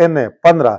NA-15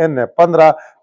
NA-15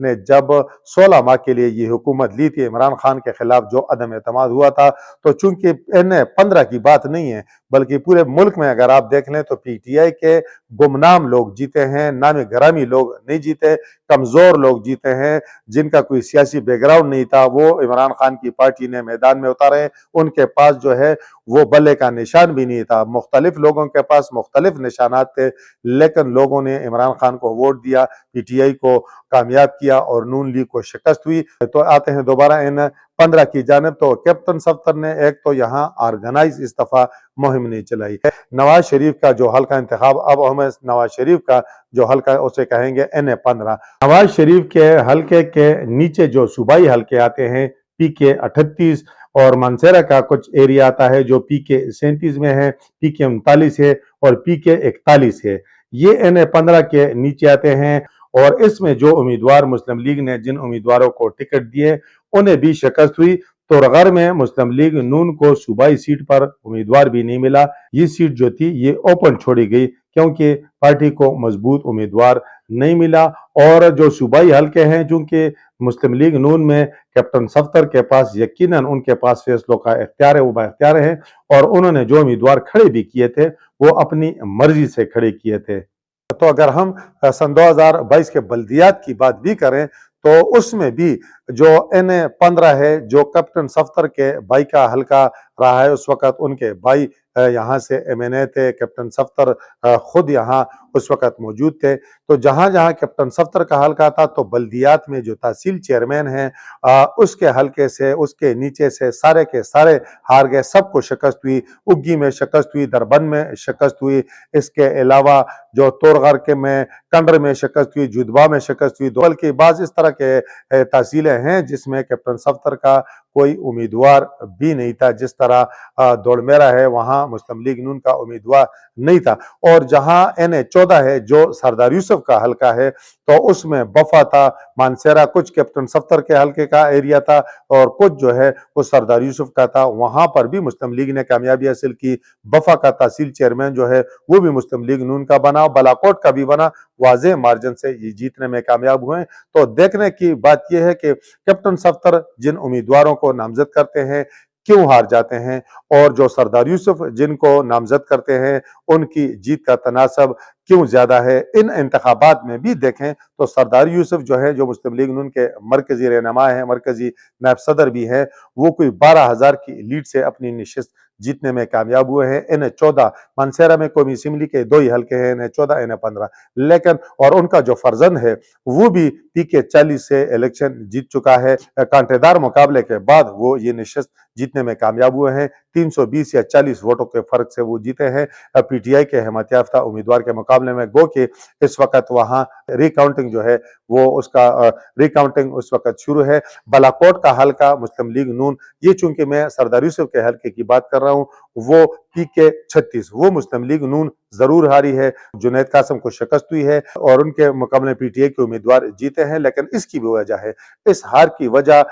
نے جب 16 ماہ کے لیے یہ حکومت لی تھی عمران خان کے خلاف جو عدم اعتماد ہوا تھا، تو چونکہ N15 کی بات نہیں ہے بلکہ پورے ملک میں اگر آپ دیکھ لیں تو پی ٹی آئی کے گمنام لوگ جیتے ہیں، نام گرامی لوگ نہیں جیتے، کمزور لوگ جیتے ہیں، جن کا کوئی سیاسی بیک گراؤنڈ نہیں تھا، وہ عمران خان کی پارٹی نے میدان میں اتارے، ان کے پاس جو ہے وہ بلے کا نشان بھی نہیں تھا، مختلف لوگوں کے پاس مختلف نشانات تھے، لیکن لوگوں نے عمران خان کو ووٹ دیا، پی ٹی آئی کو کامیاب کیا اور نون لیگ کو شکست ہوئی۔ تو آتے ہیں دوبارہ N15 کی جانب، تو کیپٹن صفدر نے ایک تو یہاں آرگنائز اس دفعہ مہم نہیں چلائی ہے۔ نواز شریف کا جو حلقہ انتخاب، اب ہمیں نواز شریف کا جو حلقہ اسے کہیں گے N15۔ نواز شریف کے حلقے کے نیچے جو صوبائی حلقے آتے ہیں پی کے 38 اور مانسہرہ کا کچھ ایریا آتا ہے جو پی کے 37 میں ہے، پی کے 39 ہے اور پی کے 41 ہے، یہ N15 کے نیچے آتے ہیں۔ اور اس میں جو امیدوار مسلم لیگ نے جن امیدواروں کو ٹکٹ دیے انہیں بھی شکست ہوئی۔ تورغر میں مسلم لیگ نون کو صوبائی سیٹ پر امیدوار بھی نہیں ملا، یہ سیٹ جو تھی یہ اوپن چھوڑی گئی کیونکہ پارٹی کو مضبوط امیدوار نہیں ملا۔ اور جو صوبائی حلقے ہیں چونکہ مسلم لیگ نون میں کیپٹن صفدر کے پاس یقیناً ان کے پاس فیصلوں کا اختیار ہے، وہ با اختیار ہے، اور انہوں نے جو امیدوار کھڑے بھی کیے تھے وہ اپنی مرضی سے کھڑے کیے تھے۔ تو اگر ہم سن 2022 کے بلدیات کی بات بھی کریں تو اس میں بھی جو N15 ہے جو کیپٹن صفدر کے بھائی کا حلقہ رہا ہے، اس وقت ان کے بھائی یہاں سے MNA تھے، کیپٹن صفدر خود یہاں اس وقت موجود تھے۔ تو جہاں جہاں کیپٹن صفدر کا حلقہ تھا تو بلدیات میں جو تحصیل چیئرمین ہیں اس کے حلقے سے، اس کے نیچے سے سارے کے سارے ہار گئے، سب کو شکست ہوئی، اگی میں شکست ہوئی، دربند میں شکست ہوئی، اس کے علاوہ جو تورغر کے میں کنڈر میں شکست ہوئی، جدبا میں شکست ہوئی، بلکہ بعض اس طرح کے تحصیلیں ہیں جس میں کیپٹن صفدر کا کوئی امیدوار بھی نہیں تھا، جس طرح دوڑ میرا ہے وہاں مسلم لیگ نون کا امیدوار نہیں تھا۔ اور جہاں N14 ہے جو سردار یوسف کا حلقہ ہے تو اس میں بفا تھا، مانسہرہ کچھ کیپٹن صفدر کے حلقے کا ایریا تھا اور کچھ جو ہے وہ سردار یوسف کا تھا، وہاں پر بھی مسلم لیگ نے کامیابی حاصل کی، بفا کا تحصیل چیئرمین جو ہے وہ بھی مسلم لیگ نون کا بنا، بالاکوٹ کا بھی بنا، واضح مارجن سے یہ جیتنے میں کامیاب ہوئے۔ تو دیکھنے کی بات یہ ہے کہ کیپٹن صفدر جن امیدواروں کو نامزد کرتے ہیں کیوں ہار جاتے ہیں، اور جو سردار یوسف جن کو نامزد کرتے ہیں ان کی جیت کا تناسب کیوں زیادہ ہے۔ ان انتخابات میں بھی دیکھیں تو سردار یوسف جو ہے جو مسلم لیگ نون کے مرکزی رہنما ہیں، مرکزی نائب صدر بھی ہیں، وہ کوئی 12,000 کی لیڈ سے اپنی نشست جیتنے میں کامیاب ہوئے ہیں۔ N14 مانسہرہ میں قومی اسمبلی کے 2 ہی حلقے ہیں، N14 N15، لیکن اور ان کا جو فرزند ہے وہ بھی پی کے 40 سے الیکشن جیت چکا ہے، کانٹے دار مقابلے کے بعد وہ یہ نشست جیتنے میں کامیاب ہوئے ہیں، 320 یا 40 ووٹوں کے فرق سے وہ جیتے ہیں پی ٹی آئی کے حمایت یافتہ امیدوار کے مقابلے میں، گو کہ اس وقت وہاں ری کاؤنٹنگ جو ہے وہ اس کا ری کاؤنٹنگ اس وقت شروع ہے۔ بالاکوٹ کا حلقہ مسلم لیگ نون، یہ چونکہ میں سردار یوسف کے حلقے کی بات کر رہا ہوں، وہ پی کے 36 وہ مسلم لیگ نون ضرور ہاری ہے، جنید قاسم کو شکست ہوئی ہے اور ان کے مقابلے پی ٹی آئی کے امیدوار جیتے ہیں، لیکن اس کی بھی وجہ ہے، اس ہار کی وجہ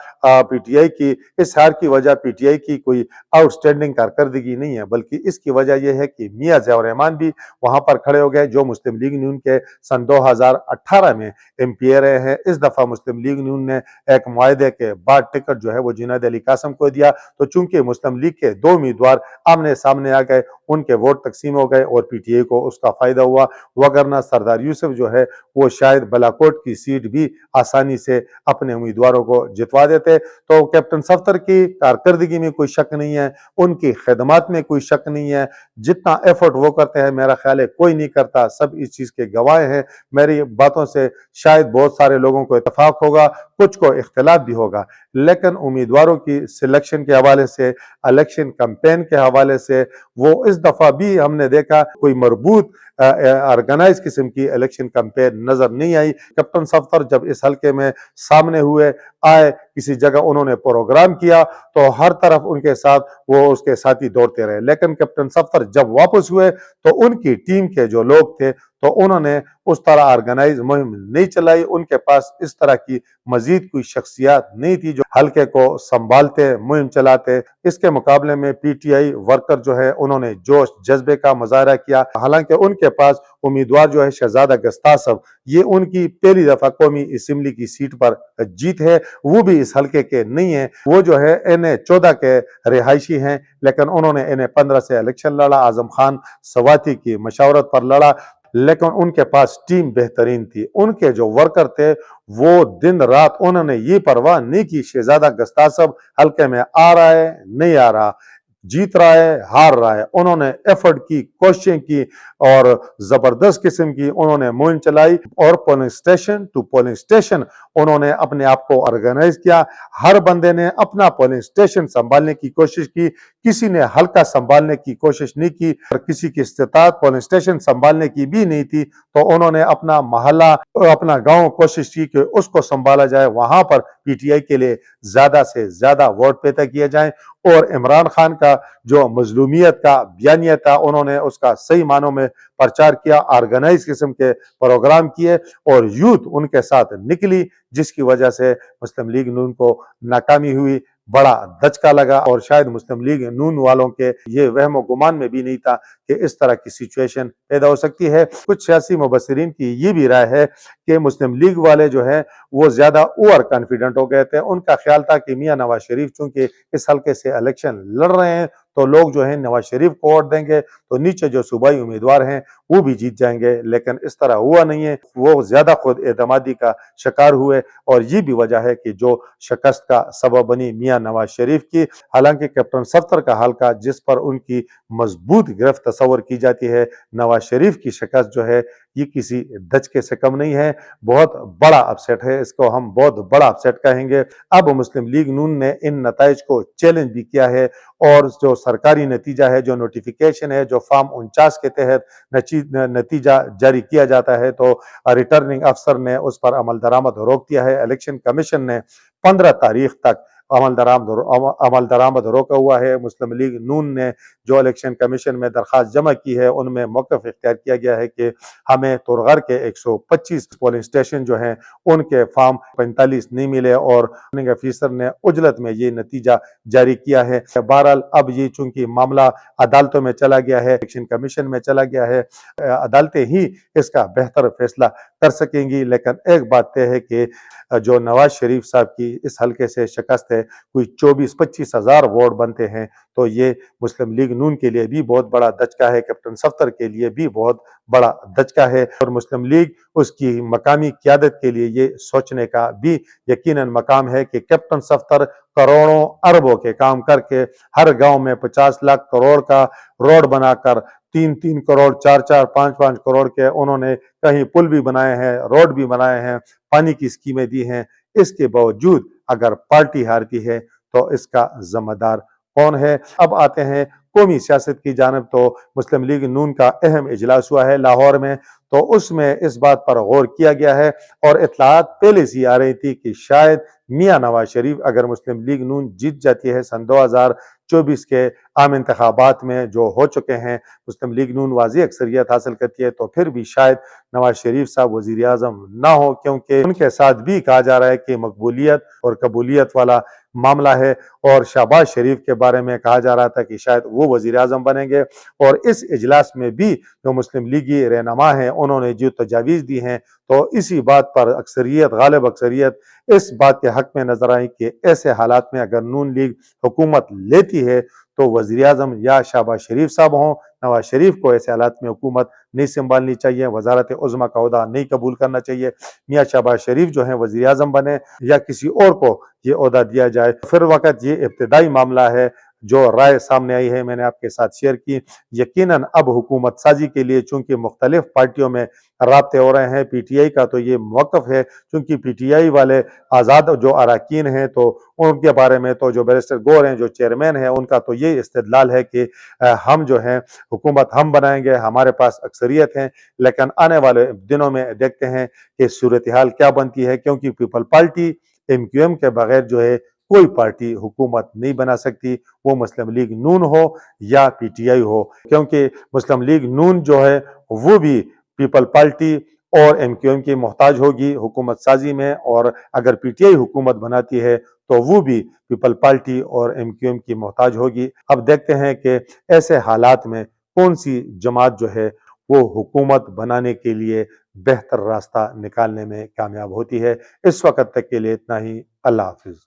پی ٹی آئی کی، اس ہار کی وجہ پی ٹی آئی کی کوئی آؤٹ سٹینڈنگ کارکردگی نہیں ہے، بلکہ اس کی وجہ یہ ہے کہ میاں ضیاء الرحمن بھی وہاں پر کھڑے ہو گئے جو مسلم لیگ نون کے سن 2018 میں MP رہے ہیں۔ اس دفعہ مسلم لیگ نون نے ایک معاہدے کے بعد ٹکٹ جو ہے وہ جنید علی قاسم کو دیا، تو چونکہ مسلم لیگ کے 2 امیدوار آمنے سامنے آ گئے، ان کے ووٹ تقسیم ہو گئے اور پی ٹی آئی کو اس کا فائدہ ہوا، وگرنہ سردار یوسف جو ہے وہ شاید بالاکوٹ کی سیٹ بھی آسانی سے اپنے امیدواروں کو جتوا دیتے۔ تو کیپٹن صفدر کی کارکردگی میں کوئی شک نہیں ہے، ان کی خدمات میں کوئی شک نہیں ہے، جتنا ایفرٹ وہ کرتے ہیں میرا خیال ہے کوئی نہیں کرتا، سب اس چیز کے گواہ ہیں۔ میری باتوں سے شاید بہت سارے لوگوں کو اتفاق ہوگا، کچھ کو اختلاف بھی ہوگا، لیکن امیدواروں کی سلیکشن کے حوالے سے، الیکشن کمپین کے حوالے سے، وہ اس دفعہ بھی ہم نے دیکھا کوئی مربوط آرگنائز قسم کی الیکشن کمپین نظر نہیں آئی۔ کیپٹن صفدر جب اس حلقے میں سامنے ہوئے، آئے, کسی جگہ انہوں نے پروگرام کیا تو ہر طرف ان کے ساتھ وہ اس کے ساتھی دوڑتے رہے. لیکن کیپٹن صفدر جب واپس ہوئے تو ان کی ٹیم کے جو لوگ تھے تو انہوں نے اس طرح آرگنائز مہم نہیں چلائی. ان کے پاس اس طرح کی مزید کوئی شخصیات نہیں تھی جو حلقے کو سنبھالتے, مہم چلاتے. اس کے مقابلے میں پی ٹی آئی ورکر جو ہے انہوں نے جوش جذبے کا مظاہرہ کیا. حالانکہ ان کے پاس امیدوار جو ہے شہزادہ گستاصب, یہ ان کی پہلی دفعہ قومی اسمبلی کی سیٹ پر جیت ہے, وہ بھی اس حلقے کے نہیں ہیں. وہ جو ہے NA-14 کے رہائشی ہیں, لیکن انہوں نے NA-15 سے الیکشن لڑا, اعظم خان سواتی کی مشاورت پر لڑا, لیکن ان کے پاس ٹیم بہترین تھی. ان کے جو ورکر تھے وہ دن رات انہوں نے یہ پرواہ نہیں کی شہزادہ گستاصب حلقے میں آ رہا ہے نہیں آ رہا, جیت رہا ہے ہار رہا ہے. انہوں نے ایفرٹ کی, کوششیں کی اور زبردست قسم کی انہوں نے مہم چلائی اور polling station to polling station انہوں نے اپنے آپ کو آرگنائز کیا. ہر بندے نے اپنا پولنگ اسٹیشن سنبھالنے کی کوشش کی, کسی نے حلقہ سنبھالنے کی کوشش نہیں کی, اور کسی کی استطاعت پولنگ اسٹیشن سنبھالنے کی بھی نہیں تھی تو انہوں نے اپنا محلہ, اپنا گاؤں کوشش کی کہ اس کو سنبھالا جائے, وہاں پر پی ٹی آئی کے لیے زیادہ سے زیادہ ووٹ پیدا کیے جائیں. اور عمران خان کا جو مظلومیت کا بیانیہ تھا انہوں نے اس کا صحیح معنوں میں پرچار کیا, آرگنائز قسم کے پروگرام کیے اور یوتھ ان کے ساتھ نکلی, جس کی وجہ سے مسلم لیگ نون کو ناکامی ہوئی. بڑا دھچکا لگا اور شاید مسلم لیگ نون والوں کے یہ وہم و گمان میں بھی نہیں تھا کہ اس طرح کی سچویشن پیدا ہو سکتی ہے. کچھ سیاسی مبصرین کی یہ بھی رائے ہے کہ مسلم لیگ والے جو ہیں وہ زیادہ اوور کانفیڈنٹ ہو گئے تھے. ان کا خیال تھا کہ میاں نواز شریف چونکہ اس حلقے سے الیکشن لڑ رہے ہیں تو لوگ جو ہیں نواز شریف کو ووٹ دیں گے تو نیچے جو صوبائی امیدوار ہیں وہ بھی جیت جائیں گے, لیکن اس طرح ہوا نہیں ہے. وہ زیادہ خود اعتمادی کا شکار ہوئے اور یہ بھی وجہ ہے کہ جو شکست کا سبب بنی میاں نواز شریف کی. حالانکہ کیپٹن صفدر کا حلقہ جس پر ان کی مضبوط گرفت تصور کی جاتی ہے, نواز شریف کی شکست جو ہے یہ کسی دھچکے سے کم نہیں ہے, بہت بڑا اپسیٹ ہے, اس کو ہم بہت بڑا اپسیٹ کہیں گے. اب مسلم لیگ نون نے ان نتائج کو چیلنج بھی کیا ہے اور جو سرکاری نتیجہ ہے, جو نوٹیفیکیشن ہے, جو فارم 49 کے تحت نتیجہ جاری کیا جاتا ہے تو ریٹرننگ افسر نے اس پر عمل درآمد روک دیا ہے. الیکشن کمیشن نے 15 تاریخ تک عمل درآمد روکا ہوا ہے. مسلم لیگ نون نے جو الیکشن کمیشن میں درخواست جمع کی ہے ان میں موقف اختیار کیا گیا ہے کہ ہمیں ترغر کے 125 پولنگ اسٹیشن جو ہیں ان کے فارم 45 نہیں ملے اور ریٹرننگ افیسر نے عجلت میں یہ نتیجہ جاری کیا ہے. بہرحال اب یہ چونکہ معاملہ عدالتوں میں چلا گیا ہے, الیکشن کمیشن میں چلا گیا ہے, عدالتیں ہی اس کا بہتر فیصلہ کر سکیں گی. لیکن ایک بات طے ہے کہ جو نواز شریف صاحب کی اس حلقے سے شکست ہے, کوئی 24-25 ہزار ووٹ بنتے ہیں تو یہ مسلم لیگ نون کے لیے بھی بہت بڑا دھچکا ہے, کیپٹن صفدر کے لیے بھی بہت بڑا دھچکا ہے. اور مسلم لیگ اس کی مقامی قیادت کے لیے یہ سوچنے کا بھی یقیناً مقام ہے کہ کیپٹن صفدر کروڑوں اربوں کے کام کر کے ہر گاؤں میں 50 لاکھ کروڑ کا روڈ بنا کر 3-3 کروڑ 4-4 5-5 کروڑ کے انہوں نے کہیں پل بھی بنائے ہیں, روڈ بھی بنائے ہیں, پانی کی اسکیمیں دی ہیں. اس کے باوجود اگر پارٹی ہارتی ہے تو اس کا ذمہ دار کون ہے؟ اب آتے ہیں قومی سیاست کی جانب. تو مسلم لیگ نون کا اہم اجلاس ہوا ہے لاہور میں, تو اس میں اس بات پر غور کیا گیا ہے اور اطلاعات پہلے سے آ رہی تھی کہ شاید میاں نواز شریف اگر مسلم لیگ نون جیت جاتی ہے سن 2024 کے عام انتخابات میں جو ہو چکے ہیں, مسلم لیگ نون واضح اکثریت حاصل کرتی ہے تو پھر بھی شاید نواز شریف صاحب وزیر اعظم نہ ہو, کیونکہ ان کے ساتھ بھی کہا جا رہا ہے کہ مقبولیت اور قبولیت والا معاملہ ہے. اور شہباز شریف کے بارے میں کہا جا رہا تھا کہ شاید وہ وزیر اعظم بنیں گے. اور اس اجلاس میں بھی جو مسلم لیگی رہنما ہیں انہوں نے جو تجاویز دی ہیں تو اسی بات پر اکثریت, غالب اکثریت اس بات کے حق میں نظر آئی کہ ایسے حالات میں اگر نون لیگ حکومت لیتی ہے تو وزیر اعظم یا شہباز شریف صاحب ہوں. نواز شریف کو ایسے حالات میں حکومت نہیں سنبھالنی چاہیے, وزارت عظمیٰ کا عہدہ نہیں قبول کرنا چاہیے. میاں شہباز شریف جو ہیں وزیر اعظم بنے یا کسی اور کو یہ عہدہ دیا جائے. پھر وقت یہ ابتدائی معاملہ ہے جو رائے سامنے آئی ہے میں نے آپ کے ساتھ شیئر کی. یقیناً اب حکومت سازی کے لیے چونکہ مختلف پارٹیوں میں رابطے ہو رہے ہیں, پی ٹی آئی کا تو یہ موقف ہے چونکہ پی ٹی آئی والے آزاد جو اراکین ہیں تو ان کے بارے میں تو جو بیرسٹر گور ہیں جو چیئرمین ہیں ان کا تو یہ استدلال ہے کہ ہم جو ہیں حکومت ہم بنائیں گے, ہمارے پاس اکثریت ہیں. لیکن آنے والے دنوں میں دیکھتے ہیں کہ صورتحال کیا بنتی ہے, کیونکہ پیپل پارٹی MQM کے بغیر جو ہے کوئی پارٹی حکومت نہیں بنا سکتی، وہ مسلم لیگ نون ہو یا PTI ہو، کیونکہ مسلم لیگ نون جو ہے وہ بھی پیپل پارٹی اور MQM کی محتاج ہوگی حکومت سازی میں، اور اگر PTI حکومت بناتی ہے تو وہ بھی پیپل پارٹی اور MQM کی محتاج ہوگی۔ اب دیکھتے ہیں کہ ایسے حالات میں کون سی جماعت جو ہے وہ حکومت بنانے کے لیے بہتر راستہ نکالنے میں کامیاب ہوتی ہے۔ اس وقت تک کے لیے اتنا ہی۔ اللہ حافظ۔